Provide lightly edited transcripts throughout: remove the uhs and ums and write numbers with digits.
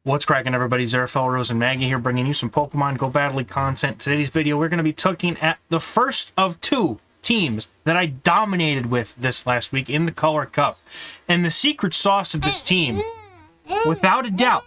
What's cracking, everybody? Ampharos and Maggie here, bringing you some Pokemon Go Battle content. Today's video, we're going to be looking at the first of two teams that I dominated with this last week in the Color Cup. And the secret sauce of this team, without a doubt,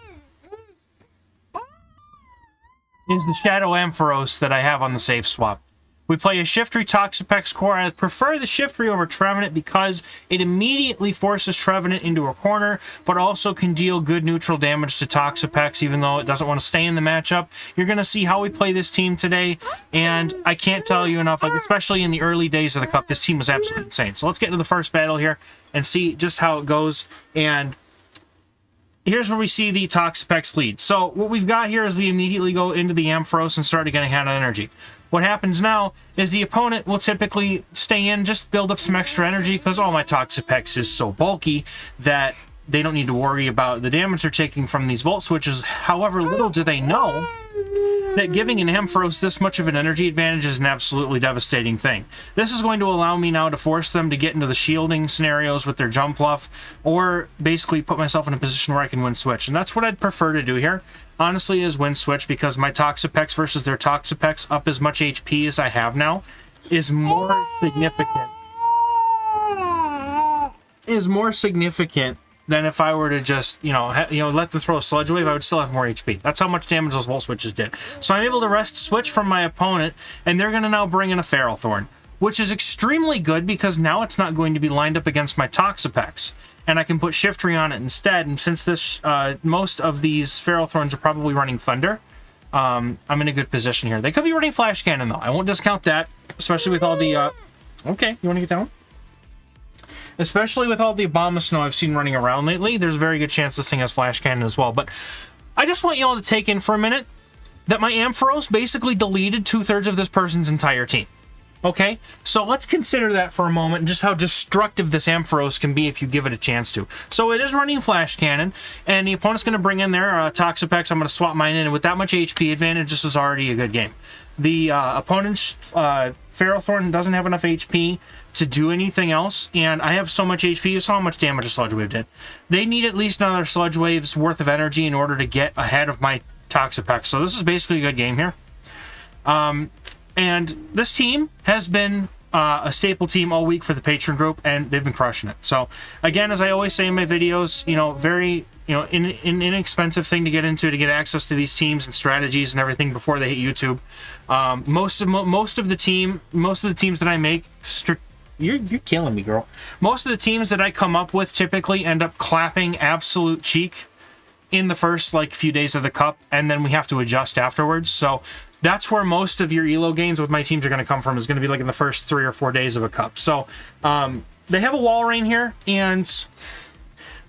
is the Shadow Ampharos that I have on the safe swap. We play a Shiftry Toxapex core. I prefer the Shiftry over Trevenant because it immediately forces Trevenant into a corner, but also can deal good neutral damage to Toxapex, even though it doesn't want to stay in the matchup. You're going to see how we play this team today, and I can't tell you enough, like especially in the early days of the Cup, this team was absolutely insane. So let's get into the first battle here and see just how it goes. And here's where we see the Toxapex lead. So what we've got here is we immediately go into the Ampharos and start getting out of energy. What happens now is the opponent will typically stay in, just build up some extra energy, because all my Toxapex is so bulky that they don't need to worry about the damage they're taking from these Volt Switches. However, little do they know that giving an Ampharos this much of an energy advantage is an absolutely devastating thing. This is going to allow me now to force them to get into the shielding scenarios with their Jump Bluff, or basically put myself in a position where I can win switch. And that's what I'd prefer to do here, honestly, is win switch, because my Toxapex versus their Toxapex up as much HP as I have now is more significant. Than if I were to just, let them throw a Sludge Wave. I would still have more HP. That's how much damage those Volt Switches did. So I'm able to rest switch from my opponent, and they're going to now bring in a Ferrothorn, which is extremely good because now it's not going to be lined up against my Toxapex, and I can put Shiftry on it instead. And since this, most of these Ferrothorns are probably running Thunder, I'm in a good position here. They could be running Flash Cannon, though. I won't discount that, especially with all the... Okay, you want to get down? Especially with all the Abomasnow I've seen running around lately, there's a very good chance this thing has Flash Cannon as well. But I just want you all to take in for a minute that my Ampharos basically deleted 2/3 of this person's entire team. Okay? So let's consider that for a moment, and just how destructive this Ampharos can be if you give it a chance to. So it is running Flash Cannon, and the opponent's going to bring in their Toxapex. I'm going to swap mine in, and with that much HP advantage, this is already a good game. The opponent's Ferrothorn doesn't have enough HP to do anything else, and I have so much HP. You saw how much damage a Sludge Wave did. They need at least another Sludge Wave's worth of energy in order to get ahead of my Toxapex. So this is basically a good game here. And this team has been a staple team all week for the Patreon group, and they've been crushing it. So again, as I always say in my videos, very an inexpensive thing to get into, to get access to these teams and strategies and everything before they hit YouTube. Most of the teams that I make, you're killing me, girl. Most of the teams that I come up with typically end up clapping absolute cheek in the first few days of the Cup, and then we have to adjust afterwards. So that's where most of your elo gains with my teams are going to come from, is going to be in the first 3 or 4 days of a Cup. So they have a Walrein here, and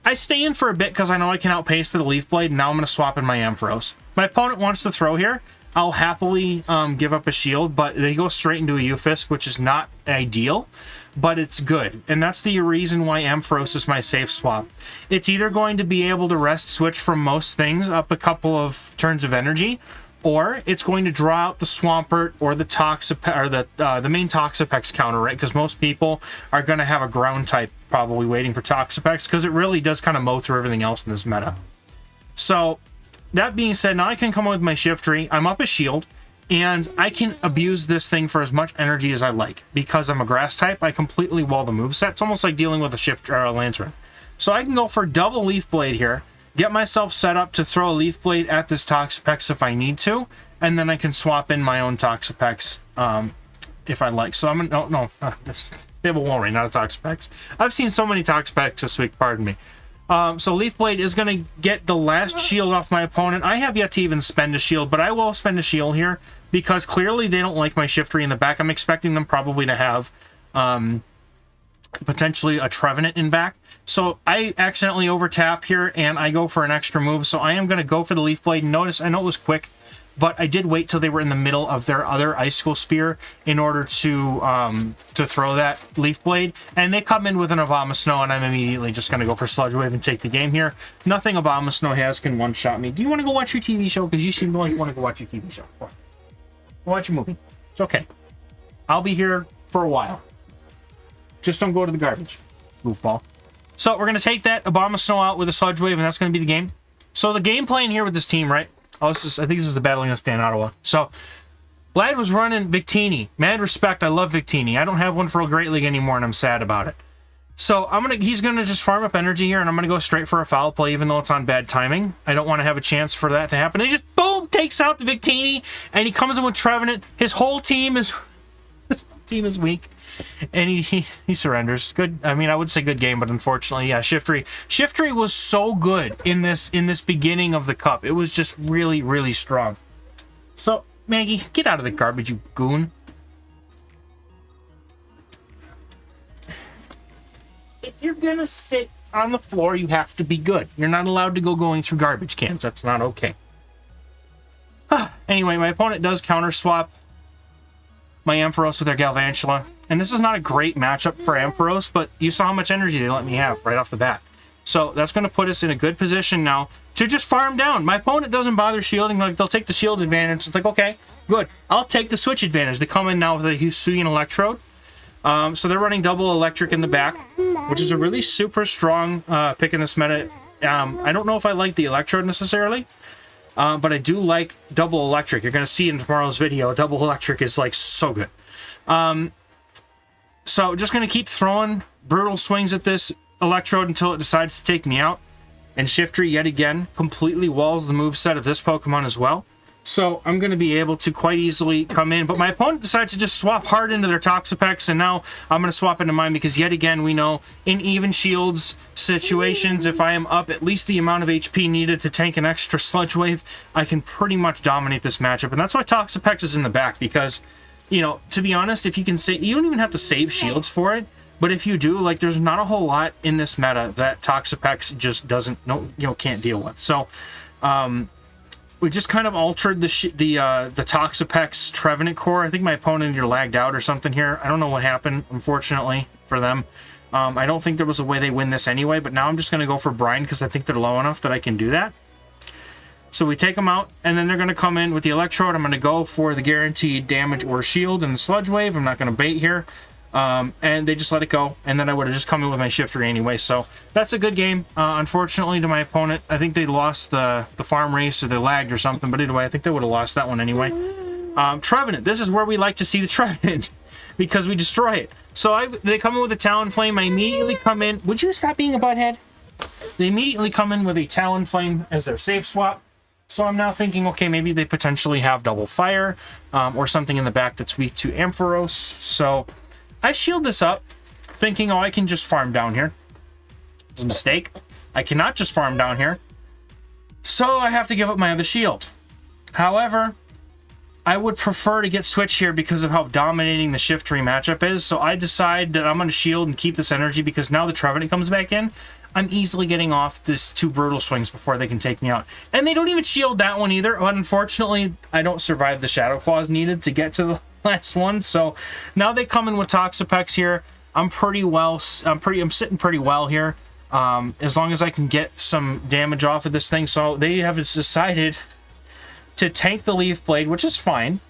I stay in for a bit because I know I can outpace the Leaf Blade, and now I'm going to swap in my Ampharos. My opponent wants to throw here. I'll happily give up a shield, but they go straight into a Eufisk, which is not ideal, but it's good. And that's the reason why Ampharos is my safe swap. It's either going to be able to rest switch from most things up a couple of turns of energy, or it's going to draw out the Swampert or the Toxapex, or the main Toxapex counter, right? Because most people are going to have a ground type probably waiting for Toxapex, because it really does kind of mow through everything else in this meta. So that being said, now I can come up with my Shiftry. I'm up a shield, and I can abuse this thing for as much energy as I like. Because I'm a grass type, I completely wall the moveset. It's almost like dealing with a Shift or a Lantern. So I can go for double Leaf Blade here, get myself set up to throw a Leaf Blade at this Toxapex if I need to, and then I can swap in my own Toxapex if I like. So they have a Walrein, not a Toxapex. I've seen so many Toxapex this week, pardon me. So Leaf Blade is going to get the last shield off my opponent. I have yet to even spend a shield, but I will spend a shield here, because clearly they don't like my Shiftry in the back. I'm expecting them probably to have potentially a Trevenant in back. So I accidentally overtap here, and I go for an extra move. So I am going to go for the Leaf Blade. Notice, I know it was quick, but I did wait till they were in the middle of their other Icicle Spear in order to throw that Leaf Blade. And they come in with an Abomasnow, and I'm immediately just going to go for Sludge Wave and take the game here. Nothing Abomasnow has can one-shot me. Do you want to go watch your TV show? Because you seem like you want to go watch your TV show. Go watch your movie. It's okay. I'll be here for a while. Just don't go to the garbage, goofball. So we're going to take that Abomasnow out with a Sludge Wave, and that's going to be the game. So the game plan here with this team, right? Oh, I think this is the Battling of Stan Ottawa. So Vlad was running Victini. Mad respect, I love Victini. I don't have one for a Great League anymore, and I'm sad about it. So he's gonna just farm up energy here, and I'm gonna go straight for a foul play, even though it's on bad timing. I don't want to have a chance for that to happen. And he just boom takes out the Victini, and he comes in with Trevenant. His whole team is weak, and he surrenders. Good. I mean, I would say good game, but unfortunately, yeah, Shiftry was so good in this beginning of the cup. It was just really, really strong. So Maggie, get out of the garbage, you goon. If you're gonna sit on the floor, you have to be good. You're not allowed to go going through garbage cans. That's not okay. Anyway, my opponent does counter swap my Ampharos with their Galvantula. And this is not a great matchup for Ampharos, but you saw how much energy they let me have right off the bat. So that's going to put us in a good position now to just farm down. My opponent doesn't bother shielding. Like, they'll take the shield advantage. It's like, okay, good. I'll take the switch advantage. They come in now with a Hisuian Electrode. So they're running double electric in the back, which is a really super strong pick in this meta. I don't know if I like the Electrode necessarily, but I do like double electric. You're going to see in tomorrow's video, double electric is like so good. So just going to keep throwing brutal swings at this Electrode until it decides to take me out. And Shiftry, yet again, completely walls the moveset of this Pokemon as well. So I'm going to be able to quite easily come in. But my opponent decides to just swap hard into their Toxapex, and now I'm going to swap into mine because, yet again, we know in even shields situations, if I am up at least the amount of HP needed to tank an extra Sludge Wave, I can pretty much dominate this matchup. And that's why Toxapex is in the back because, you know, to be honest, if you can say, you don't even have to save shields for it. But if you do, like, there's not a whole lot in this meta that Toxapex just can't deal with. So, we just kind of altered the Toxapex Trevenant core. I think my opponent either lagged out or something here. I don't know what happened, unfortunately, for them. I don't think there was a way they win this anyway, but now I'm just going to go for Brine because I think they're low enough that I can do that. So we take them out, and then they're going to come in with the Electrode. I'm going to go for the guaranteed damage or shield and the Sludge Wave. I'm not going to bait here. And they just let it go, and then I would have just come in with my Shiftry anyway. So that's a good game. Unfortunately, to my opponent, I think they lost the farm race, or they lagged or something, but anyway, I think they would have lost that one anyway. Trevenant, this is where we like to see the Trevenant, because we destroy it. So they come in with a Talonflame, I immediately come in. Would you stop being a butthead? They immediately come in with a Talonflame as their safe swap. So I'm now thinking, okay, maybe they potentially have double fire, or something in the back that's weak to Ampharos. So I shield this up, thinking, oh, I can just farm down here. It's a mistake. I cannot just farm down here. So I have to give up my other shield. However, I would prefer to get switch here because of how dominating the Shiftry matchup is. So I decide that I'm going to shield and keep this energy because now the Trevenant comes back in. I'm easily getting off this 2 brutal swings before they can take me out. And they don't even shield that one either. But unfortunately, I don't survive the Shadow Claws needed to get to the last one. So now they come in with Toxapex here. I'm sitting pretty well here. As long as I can get some damage off of this thing. So they have decided to tank the Leaf Blade, which is fine.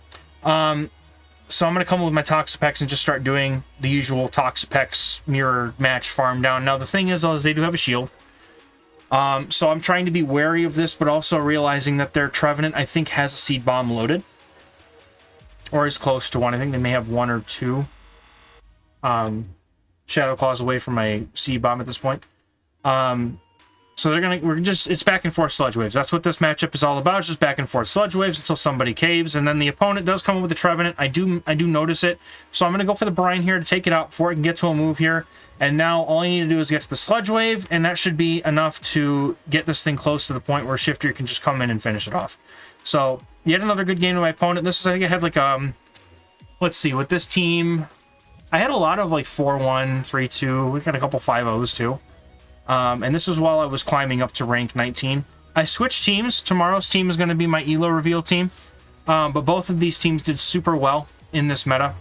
So I'm going to come with my Toxapex and just start doing the usual Toxapex mirror match farm down. Now the thing is they do have a shield. So I'm trying to be wary of this, but also realizing that their Trevenant, I think, has a Seed Bomb loaded. Or is close to one. I think they may have 1 or 2 Shadow Claws away from my Seed Bomb at this point. So it's back and forth Sludge Waves. That's what this matchup is all about. It's just back and forth Sludge Waves until somebody caves, and then the opponent does come up with the Trevenant. I do notice it, so I'm going to go for the Brine here to take it out before I can get to a move here. And now all I need to do is get to the Sludge Wave, and that should be enough to get this thing close to the point where Shifter can just come in and finish it off. So yet another good game to my opponent. This is, I think I had like let's see, with this team, I had a lot of like 4-1, 3-2. We got a couple 5-0s too. And this is while I was climbing up to rank 19. I switched teams. Tomorrow's team is going to be my ELO reveal team. But both of these teams did super well in this meta.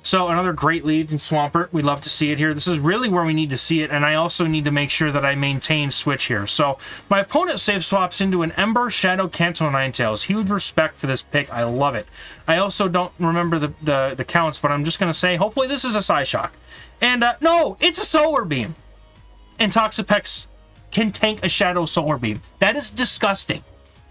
So another great lead in Swampert. We'd love to see it here. This is really where we need to see it. And I also need to make sure that I maintain switch here. So my opponent safe swaps into an Ember Shadow Kanto Ninetales. Huge respect for this pick. I love it. I also don't remember the counts, but I'm just going to say, hopefully this is a Psyshock. And no, it's a Solar Beam. And Toxapex can tank a Shadow Solar Beam. That is disgusting.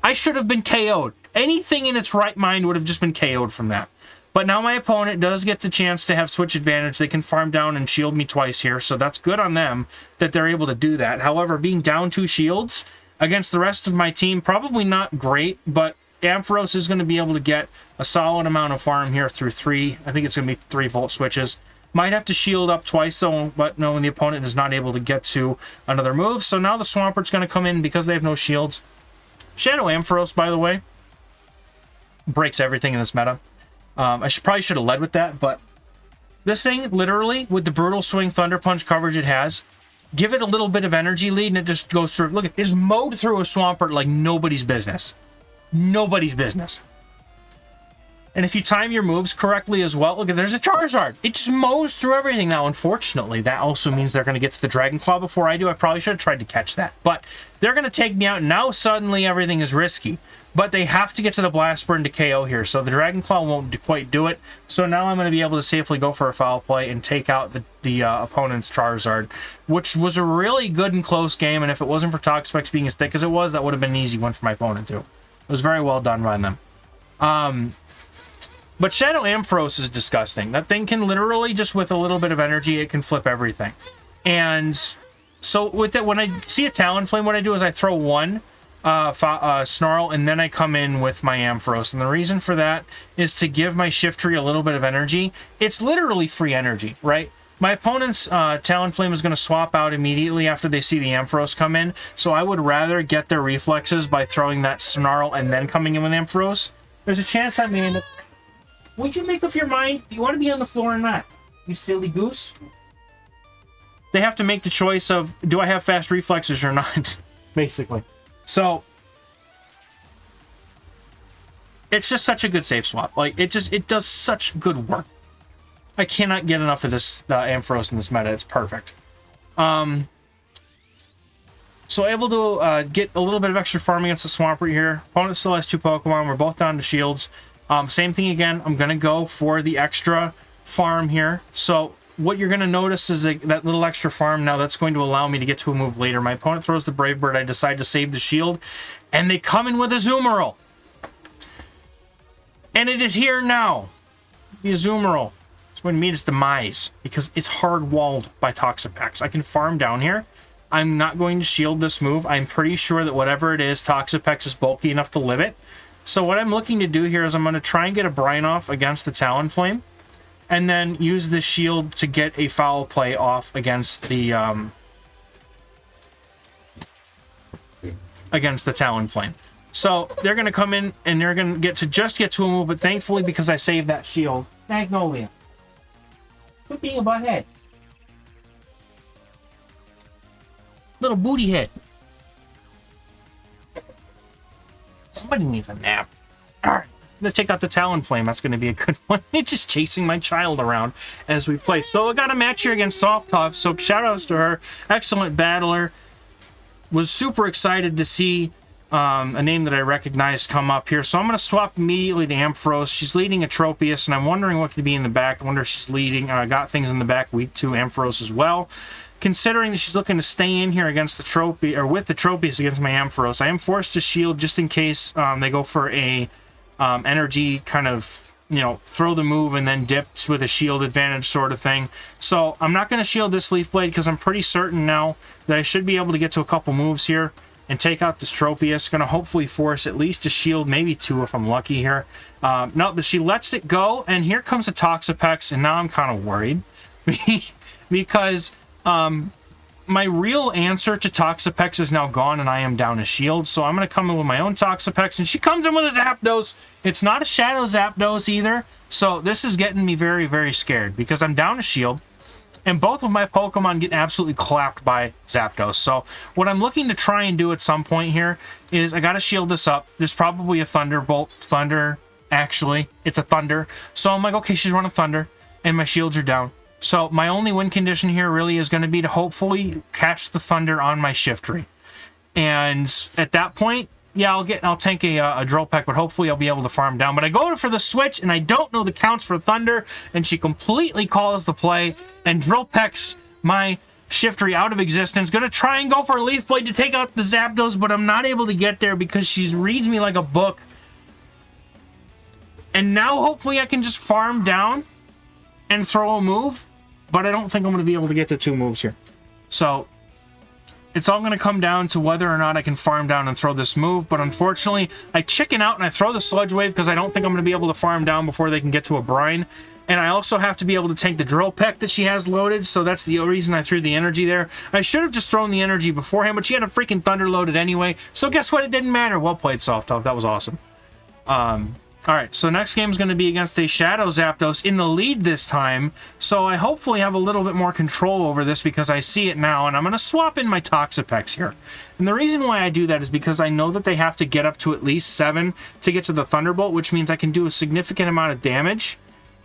I should have been KO'd. Anything in its right mind would have just been KO'd from that. But now my opponent does get the chance to have switch advantage. They can farm down and shield me twice here, so that's good on them that they're able to do that. However, being down 2 shields against the rest of my team, probably not great, but Ampharos is going to be able to get a solid amount of farm here through 3. I think it's going to be 3 volt switches. Might have to shield up twice, though, but no, when the opponent is not able to get to another move. So now the Swampert's going to come in because they have no shields. Shadow Ampharos, by the way, breaks everything in this meta. I probably should have led with that, but this thing, literally, with the Brutal Swing Thunder Punch coverage it has, give it a little bit of energy lead, and it just goes through. Look, it's mowed through a Swampert like nobody's business. Nobody's business. And if you time your moves correctly as well, look, there's a Charizard. It just mows through everything. Now, unfortunately, that also means they're going to get to the Dragon Claw before I do. I probably should have tried to catch that. But they're going to take me out. Now, suddenly, everything is risky. But they have to get to the Blast Burn to KO here. So the Dragon Claw won't quite do it. So now I'm going to be able to safely go for a foul play and take out the opponent's Charizard, which was a really good and close game. And if it wasn't for Toxapex being as thick as it was, that would have been an easy one for my opponent, too. It was very well done by them. But Shadow Ampharos is disgusting. That thing can literally, just with a little bit of energy, it can flip everything. And so with it, when I see a Talonflame, what I do is I throw one Snarl, and then I come in with my Ampharos. And the reason for that is to give my Shiftry a little bit of energy. It's literally free energy, right? My opponent's Talonflame is going to swap out immediately after they see the Ampharos come in. So I would rather get their reflexes by throwing that Snarl and then coming in with Ampharos. There's a chance I may end up... Would you make up your mind? Do you want to be on the floor or not? You silly goose. They have to make the choice of, do I have fast reflexes or not? Basically. So, it's just such a good safe swap. Like, it does such good work. I cannot get enough of this Ampharos in this meta. It's perfect. So able to get a little bit of extra farm against the Swampert here. Opponent still has 2 Pokemon. We're both down to shields. Same thing again. I'm going to go for the extra farm here. So what you're going to notice is that little extra farm. Now that's going to allow me to get to a move later. My opponent throws the Brave Bird. I decide to save the shield. And they come in with a Azumarill. And it is here now. The Azumarill. It's going to meet its demise because it's hard-walled by Toxapex. I can farm down here. I'm not going to shield this move. I'm pretty sure that whatever it is, Toxapex is bulky enough to live it. So what I'm looking to do here is I'm going to try and get a Brine off against the Talonflame, and then use the shield to get a foul play off against the Talonflame. So they're going to come in and they're going to get to a move, but thankfully because I saved that shield, Magnolia, quit being a butthead, little booty head. Somebody needs a nap. Alright, I'm going to take out the Talonflame. That's going to be a good one. It's just chasing my child around as we play. So I got a match here against Soft Tough. So shout outs to her. Excellent battler. Was super excited to see a name that I recognized come up here. So I'm going to swap immediately to Ampharos. She's leading a Tropius, and I'm wondering what could be in the back. I wonder if she's leading. Got things in the back. Week 2 Ampharos as well. Considering that she's looking to stay in here against the Trophy, or with the Tropius against my Ampharos, I am forced to shield just in case they go for a energy kind of, you know, throw the move and then dipped with a shield advantage sort of thing. So I'm not going to shield this Leaf Blade because I'm pretty certain now that I should be able to get to a couple moves here and take out this Tropius. Going to hopefully force at least a shield, maybe 2 if I'm lucky here. No, but she lets it go, and here comes a Toxapex, and now I'm kind of worried because my real answer to Toxapex is now gone, and I am down a shield. So I'm going to come in with my own Toxapex, and she comes in with a Zapdos. It's not a Shadow Zapdos either. So this is getting me very, very scared because I'm down a shield, and both of my Pokemon get absolutely clapped by Zapdos. So what I'm looking to try and do at some point here is I got to shield this up. There's probably a Thunderbolt. Actually, it's a Thunder. So I'm like, okay, she's running Thunder, and my shields are down. So my only win condition here really is going to be to hopefully catch the Thunder on my Shiftry. And at that point, yeah, I'll tank a Drill Peck, but hopefully I'll be able to farm down. But I go for the switch, and I don't know the counts for Thunder, and she completely calls the play and Drill Pecks my Shiftry out of existence. Gonna try and go for a Leaf Blade to take out the Zapdos, but I'm not able to get there because she reads me like a book. And now hopefully I can just farm down and throw a move, but I don't think I'm going to be able to get the 2 moves here. So it's all going to come down to whether or not I can farm down and throw this move, but unfortunately I chicken out and I throw the Sludge Wave because I don't think I'm going to be able to farm down before they can get to a Brine. And I also have to be able to tank the Drill Peck that she has loaded, so that's the reason I threw the energy there. I should have just thrown the energy beforehand, but she had a freaking Thunder loaded anyway, so guess what? It didn't matter. Well played, Soft Top. That was awesome. Alright, so next game is going to be against a Shadow Zapdos in the lead this time, so I hopefully have a little bit more control over this because I see it now, and I'm going to swap in my Toxapex here. And the reason why I do that is because I know that they have to get up to at least 7 to get to the Thunderbolt, which means I can do a significant amount of damage,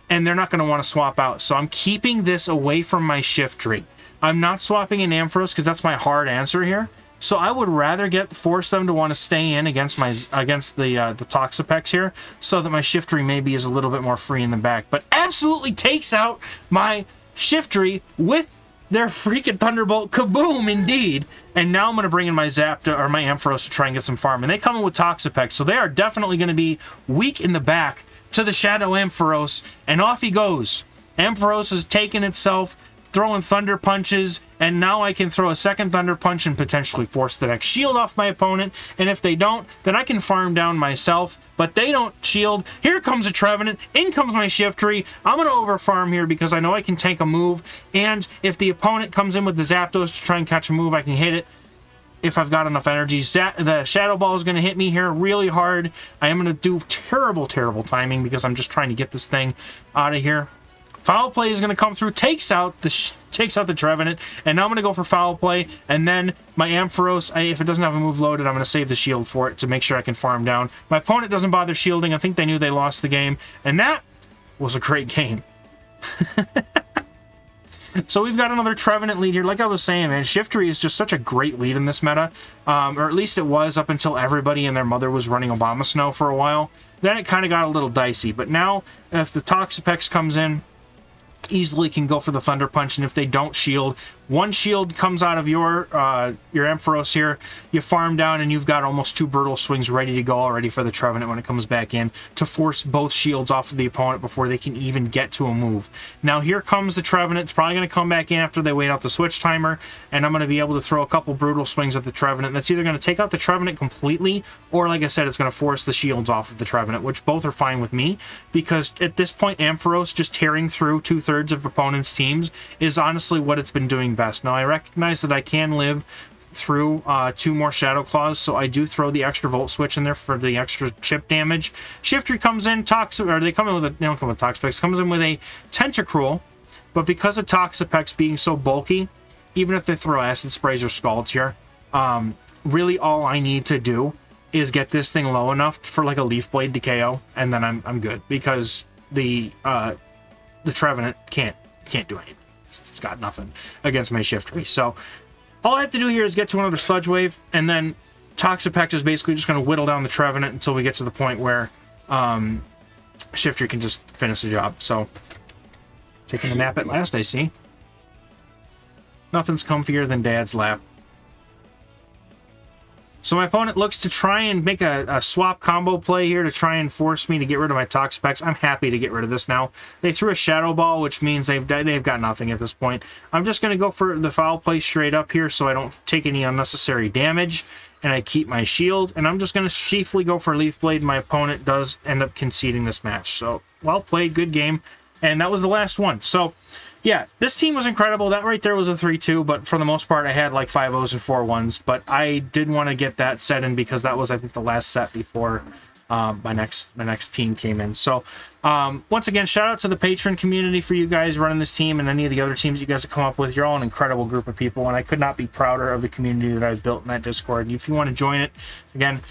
and they're not going to want to swap out. So I'm keeping this away from my Shiftry. I'm not swapping in Ampharos because that's my hard answer here. So I would rather force them to want to stay in against the Toxapex here, so that my Shiftry maybe is a little bit more free in the back. But absolutely takes out my Shiftry with their freaking Thunderbolt. Kaboom, indeed. And now I'm going to bring in my my Ampharos to try and get some farm. And they come in with Toxapex, so they are definitely going to be weak in the back to the Shadow Ampharos, and off he goes. Ampharos has taken itself, throwing Thunder Punches, and now I can throw a second Thunder Punch and potentially force the next shield off my opponent, and if they don't, then I can farm down myself, but they don't shield. Here comes a Trevenant, in comes my Shiftry. I'm going to overfarm here because I know I can tank a move, and if the opponent comes in with the Zapdos to try and catch a move, I can hit it. If I've got enough energy, the Shadow Ball is going to hit me here really hard. I am going to do terrible, terrible timing because I'm just trying to get this thing out of here. Foul Play is going to come through, takes out the Trevenant, and now I'm going to go for Foul Play, and then my Ampharos, if it doesn't have a move loaded, I'm going to save the shield for it to make sure I can farm down. My opponent doesn't bother shielding. I think they knew they lost the game, and that was a great game. So we've got another Trevenant lead here. Like I was saying, man, Shiftry is just such a great lead in this meta. Or at least it was up until everybody and their mother was running Obama Snow for a while. Then it kind of got a little dicey. But now, if the Toxapex comes in, easily can go for the Thunder Punch, and if they don't shield, one shield comes out of your Ampharos here, you farm down, and you've got almost 2 Brutal Swings ready to go already for the Trevenant when it comes back in to force both shields off of the opponent before they can even get to a move. Now here comes the Trevenant. It's probably going to come back in after they wait out the switch timer, and I'm going to be able to throw a couple Brutal Swings at the Trevenant. That's either going to take out the Trevenant completely, or like I said, it's going to force the shields off of the Trevenant, which both are fine with me, because at this point Ampharos just tearing through 2/3 of opponents' teams is honestly what it's been doing best. Now I recognize that I can live through 2 more Shadow Claws, so I do throw the extra Volt Switch in there for the extra chip damage. Shiftry comes in, they come in with they don't come with Toxapex, comes in with a Tentacruel, but because of Toxapex being so bulky, even if they throw Acid Sprays or Scalds here, really all I need to do is get this thing low enough for like a Leaf Blade to KO, and then I'm good, because the Trevenant can't do anything. It's got nothing against my Shiftry. So all I have to do here is get to another Sludge Wave, and then Toxapex is basically just going to whittle down the Trevenant until we get to the point where Shiftry can just finish the job. So taking a nap at last, I see. Nothing's comfier than Dad's lap. So my opponent looks to try and make a swap combo play here to try and force me to get rid of my Toxapex. I'm happy to get rid of this now. They threw a Shadow Ball, which means they've got nothing at this point. I'm just going to go for the Foul Play straight up here so I don't take any unnecessary damage, and I keep my shield. And I'm just going to chiefly go for Leaf Blade. My opponent does end up conceding this match. So well played, good game. And that was the last one. So yeah, this team was incredible. That right there was a 3-2, but for the most part, I had like 5 O's and 4 1s. But I did want to get that set in because that was, I think, the last set before my next team came in. So once again, shout out to the patron community for you guys running this team and any of the other teams you guys have come up with. You're all an incredible group of people, and I could not be prouder of the community that I've built in that Discord. If you want to join it, again,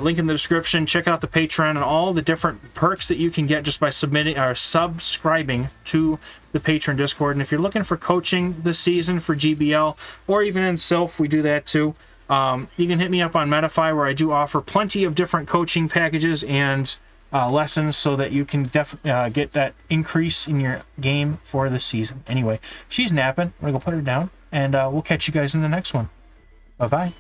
link in the description. Check out the Patreon and all the different perks that you can get just by subscribing to the Patreon Discord. And if you're looking for coaching this season for GBL or even in Sylph, we do that too. You can hit me up on Metafy, where I do offer plenty of different coaching packages and lessons so that you can get that increase in your game for the season. Anyway, she's napping. I'm going to go put her down. and we'll catch you guys in the next one. Bye-bye.